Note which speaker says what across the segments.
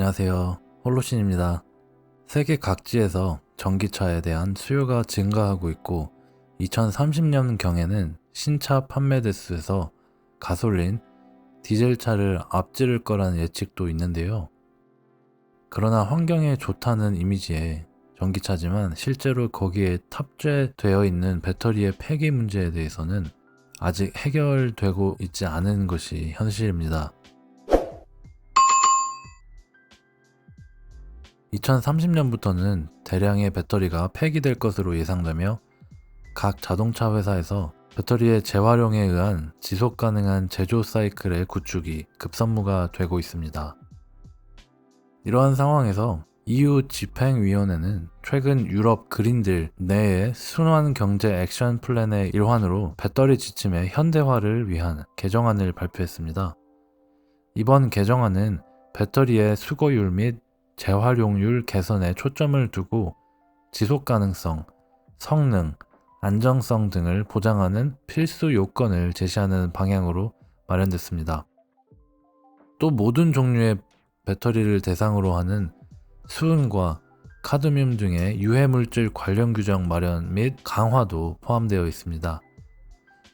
Speaker 1: 안녕하세요. 홀로신입니다. 세계 각지에서 전기차에 대한 수요가 증가하고 있고 2030년경에는 신차 판매 대수에서 가솔린, 디젤차를 앞지를 거라는 예측도 있는데요. 그러나 환경에 좋다는 이미지의 전기차지만 실제로 거기에 탑재되어 있는 배터리의 폐기 문제에 대해서는 아직 해결되고 있지 않은 것이 현실입니다. 2030년부터는 대량의 배터리가 폐기될 것으로 예상되며 각 자동차 회사에서 배터리의 재활용에 의한 지속 가능한 제조 사이클의 구축이 급선무가 되고 있습니다. 이러한 상황에서 EU 집행위원회는 최근 유럽 그린딜 내의 순환 경제 액션 플랜의 일환으로 배터리 지침의 현대화를 위한 개정안을 발표했습니다. 이번 개정안은 배터리의 수거율 및 재활용률 개선에 초점을 두고 지속 가능성, 성능, 안정성 등을 보장하는 필수 요건을 제시하는 방향으로 마련됐습니다. 또 모든 종류의 배터리를 대상으로 하는 수은과 카드뮴 등의 유해물질 관련 규정 마련 및 강화도 포함되어 있습니다.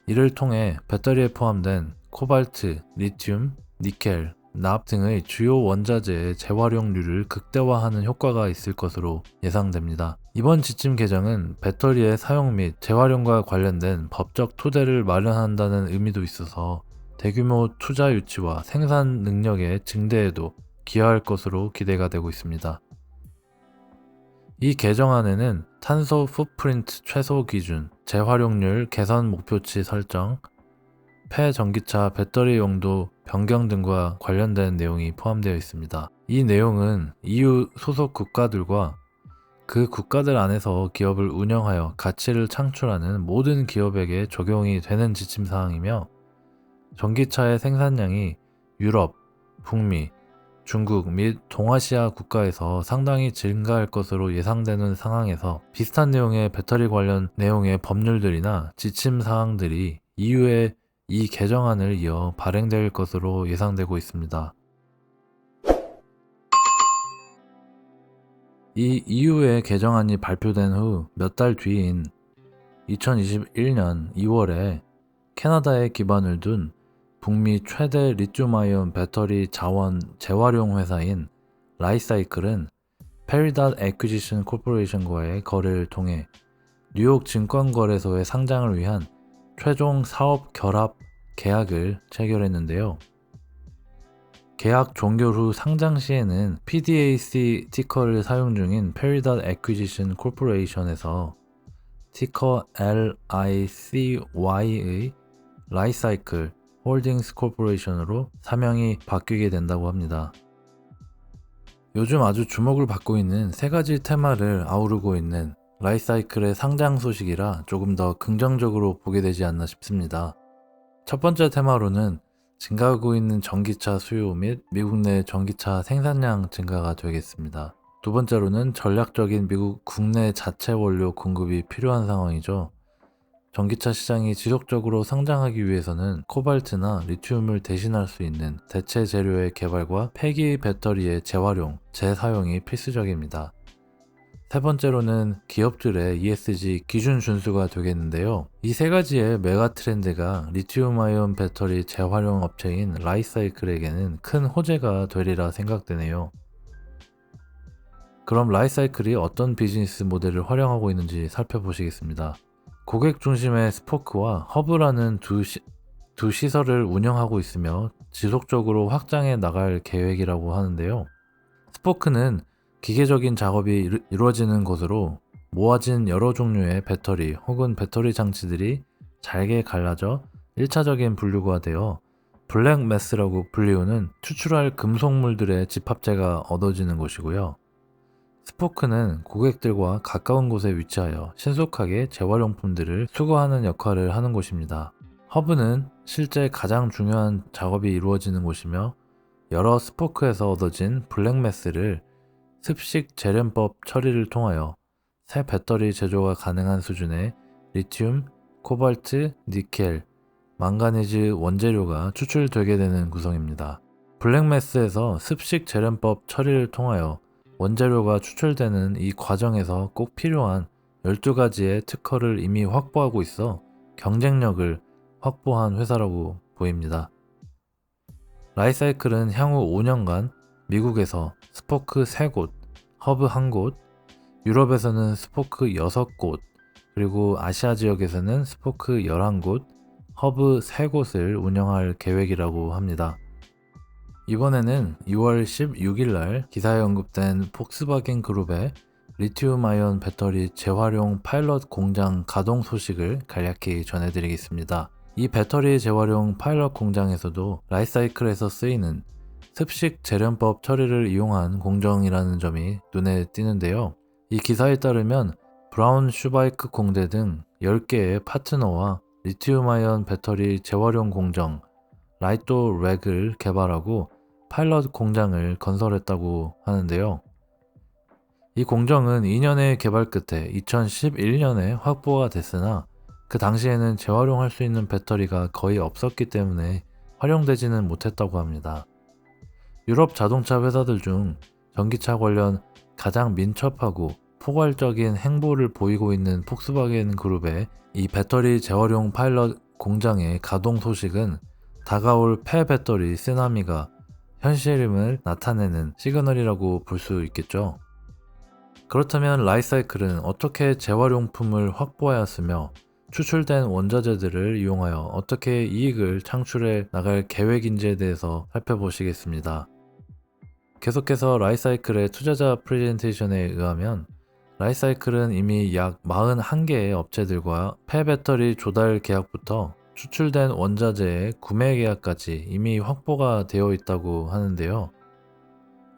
Speaker 1: 이를 통해 배터리에 포함된 코발트, 리튬, 니켈, 납 등의 주요 원자재의 재활용률을 극대화하는 효과가 있을 것으로 예상됩니다. 이번 지침 개정은 배터리의 사용 및 재활용과 관련된 법적 토대를 마련한다는 의미도 있어서 대규모 투자 유치와 생산 능력의 증대에도 기여할 것으로 기대가 되고 있습니다. 이 개정안에는 탄소 풋프린트 최소 기준, 재활용률 개선 목표치 설정, 폐전기차 배터리 용도 변경 등과 관련된 내용이 포함되어 있습니다. 이 내용은 EU 소속 국가들과 그 국가들 안에서 기업을 운영하여 가치를 창출하는 모든 기업에게 적용이 되는 지침사항이며 전기차의 생산량이 유럽, 북미, 중국 및 동아시아 국가에서 상당히 증가할 것으로 예상되는 상황에서 비슷한 내용의 배터리 관련 내용의 법률들이나 지침사항들이 EU의 이 개정안을 이어 발행될 것으로 예상되고 있습니다. 이 EU의 개정안이 발표된 후 몇 달 뒤인 2021년 2월에 캐나다에 기반을 둔 북미 최대 리튬아이온 배터리 자원 재활용 회사인 라이사이클은 페리닷 애퀴지션 코퍼레이션과의 거래를 통해 뉴욕 증권거래소의 상장을 위한 최종 사업 결합 계약을 체결했는데요. 계약 종결 후 상장 시에는 PDAC 티커를 사용 중인 페리닷 애퀴지션 코퍼레이션에서 티커 LICY의 라이사이클 홀딩스 코퍼레이션으로 사명이 바뀌게 된다고 합니다. 요즘 아주 주목을 받고 있는 세 가지 테마를 아우르고 있는 라이사이클의 상장 소식이라 조금 더 긍정적으로 보게 되지 않나 싶습니다. 첫 번째 테마로는 증가하고 있는 전기차 수요 및 미국 내 전기차 생산량 증가가 되겠습니다. 두 번째로는 전략적인 미국 국내 자체 원료 공급이 필요한 상황이죠. 전기차 시장이 지속적으로 성장하기 위해서는 코발트나 리튬을 대신할 수 있는 대체 재료의 개발과 폐기 배터리의 재활용, 재사용이 필수적입니다. 세 번째로는 기업들의 ESG 기준 준수가 되겠는데요. 이 세 가지의 메가 트렌드가 리튬아이온 배터리 재활용 업체인 라이사이클에게는 큰 호재가 되리라 생각되네요. 그럼 라이사이클이 어떤 비즈니스 모델을 활용하고 있는지 살펴보시겠습니다. 고객 중심의 스포크와 허브라는 두 시설을 운영하고 있으며 지속적으로 확장해 나갈 계획이라고 하는데요. 스포크는 기계적인 작업이 이루어지는 곳으로 모아진 여러 종류의 배터리 혹은 배터리 장치들이 잘게 갈라져 1차적인 분류가 되어 블랙 매스라고 불리우는 추출할 금속물들의 집합체가 얻어지는 곳이고요. 스포크는 고객들과 가까운 곳에 위치하여 신속하게 재활용품들을 수거하는 역할을 하는 곳입니다. 허브는 실제 가장 중요한 작업이 이루어지는 곳이며 여러 스포크에서 얻어진 블랙매스를 습식 재련법 처리를 통하여 새 배터리 제조가 가능한 수준의 리튬, 코발트, 니켈, 망가니즈 원재료가 추출되게 되는 구성입니다. 블랙매스에서 습식 재련법 처리를 통하여 원재료가 추출되는 이 과정에서 꼭 필요한 12가지의 특허를 이미 확보하고 있어 경쟁력을 확보한 회사라고 보입니다. 라이사이클은 향후 5년간 미국에서 스포크 3곳, 허브 1곳, 유럽에서는 스포크 6곳, 그리고 아시아 지역에서는 스포크 11곳, 허브 3곳을 운영할 계획이라고 합니다. 이번에는 2월 16일 날 기사에 언급된 폭스바겐 그룹의 리튬아이온 배터리 재활용 파일럿 공장 가동 소식을 간략히 전해드리겠습니다. 이 배터리 재활용 파일럿 공장에서도 라이사이클에서 쓰이는 습식 재련법 처리를 이용한 공정이라는 점이 눈에 띄는데요. 이 기사에 따르면 브라운 슈바이크 공대 등 10개의 파트너와 리튬아이온 배터리 재활용 공정 라이토 렉을 개발하고 파일럿 공장을 건설했다고 하는데요. 이 공정은 2년의 개발 끝에 2011년에 확보가 됐으나 그 당시에는 재활용할 수 있는 배터리가 거의 없었기 때문에 활용되지는 못했다고 합니다. 유럽 자동차 회사들 중 전기차 관련 가장 민첩하고 포괄적인 행보를 보이고 있는 폭스바겐 그룹의 이 배터리 재활용 파일럿 공장의 가동 소식은 다가올 폐배터리 쓰나미가 현실임을 나타내는 시그널이라고 볼 수 있겠죠. 그렇다면 라이사이클은 어떻게 재활용품을 확보하였으며 추출된 원자재들을 이용하여 어떻게 이익을 창출해 나갈 계획인지에 대해서 살펴보시겠습니다. 계속해서 라이사이클의 투자자 프레젠테이션에 의하면 라이사이클은 이미 약 41개의 업체들과 폐배터리 조달 계약부터 추출된 원자재의 구매 계약까지 이미 확보가 되어 있다고 하는데요.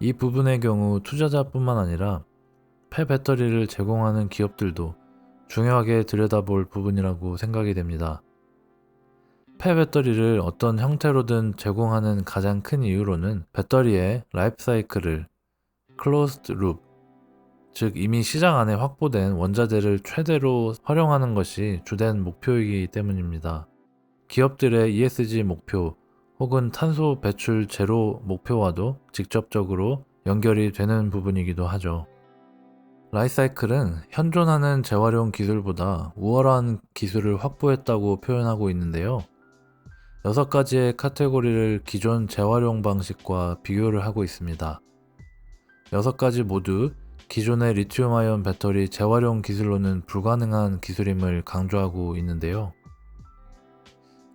Speaker 1: 이 부분의 경우 투자자뿐만 아니라 폐배터리를 제공하는 기업들도 중요하게 들여다볼 부분이라고 생각이 됩니다. 폐배터리를 어떤 형태로든 제공하는 가장 큰 이유로는 배터리의 라이프 사이클을 클로즈드 룹, 즉 이미 시장 안에 확보된 원자재를 최대로 활용하는 것이 주된 목표이기 때문입니다. 기업들의 ESG 목표 혹은 탄소 배출 제로 목표와도 직접적으로 연결이 되는 부분이기도 하죠. 라이사이클은 현존하는 재활용 기술보다 우월한 기술을 확보했다고 표현하고 있는데요. 6가지의 카테고리를 기존 재활용 방식과 비교를 하고 있습니다. 6가지 모두 기존의 리튬아이온 배터리 재활용 기술로는 불가능한 기술임을 강조하고 있는데요.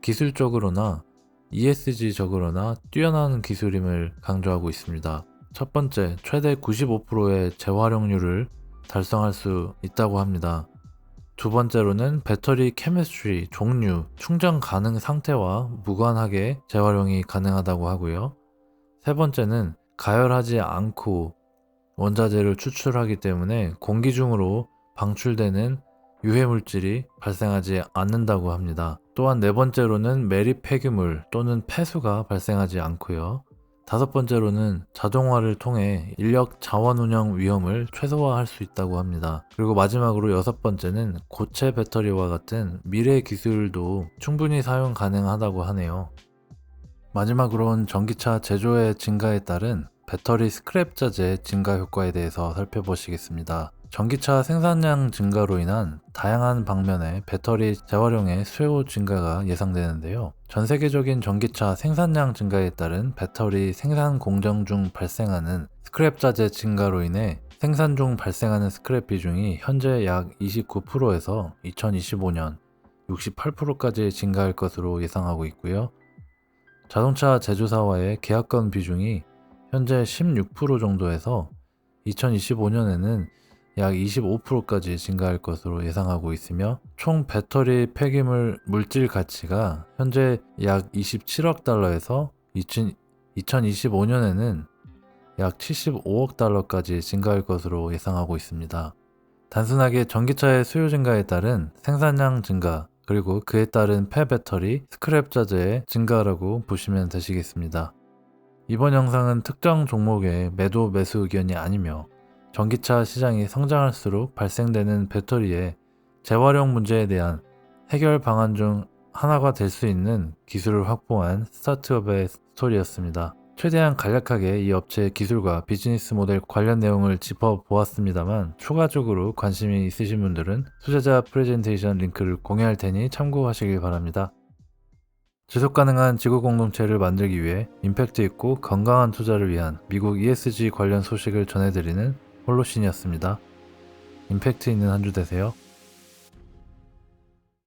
Speaker 1: 기술적으로나 ESG적으로나 뛰어난 기술임을 강조하고 있습니다. 첫 번째, 최대 95%의 재활용률을 달성할 수 있다고 합니다. 두 번째로는 배터리 케미스트리, 종류, 충전 가능 상태와 무관하게 재활용이 가능하다고 하고요. 세 번째는 가열하지 않고 원자재를 추출하기 때문에 공기 중으로 방출되는 유해물질이 발생하지 않는다고 합니다. 또한 네 번째로는 매립 폐기물 또는 폐수가 발생하지 않고요. 다섯 번째로는 자동화를 통해 인력 자원 운영 위험을 최소화할 수 있다고 합니다. 그리고 마지막으로 여섯 번째는 고체 배터리와 같은 미래 기술도 충분히 사용 가능하다고 하네요. 마지막으로는 전기차 제조의 증가에 따른 배터리 스크랩 자재 증가 효과에 대해서 살펴보시겠습니다. 전기차 생산량 증가로 인한 다양한 방면의 배터리 재활용의 수요 증가가 예상되는데요. 전 세계적인 전기차 생산량 증가에 따른 배터리 생산 공정 중 발생하는 스크랩 자재 증가로 인해 생산 중 발생하는 스크랩 비중이 현재 약 29%에서 2025년 68%까지 증가할 것으로 예상하고 있고요. 자동차 제조사와의 계약건 비중이 현재 16% 정도에서 2025년에는 약 25%까지 증가할 것으로 예상하고 있으며 총 배터리 폐기물 물질 가치가 현재 약 27억 달러에서 2025년에는 약 75억 달러까지 증가할 것으로 예상하고 있습니다. 단순하게 전기차의 수요 증가에 따른 생산량 증가 그리고 그에 따른 폐배터리, 스크랩 자재의 증가라고 보시면 되시겠습니다. 이번 영상은 특정 종목의 매도 매수 의견이 아니며 전기차 시장이 성장할수록 발생되는 배터리의 재활용 문제에 대한 해결 방안 중 하나가 될 수 있는 기술을 확보한 스타트업의 스토리였습니다. 최대한 간략하게 이 업체의 기술과 비즈니스 모델 관련 내용을 짚어보았습니다만 추가적으로 관심이 있으신 분들은 투자자 프레젠테이션 링크를 공유할 테니 참고하시길 바랍니다. 지속가능한 지구 공동체를 만들기 위해 임팩트 있고 건강한 투자를 위한 미국 ESG 관련 소식을 전해드리는 홀로신이었습니다. 임팩트 있는 한 주 되세요.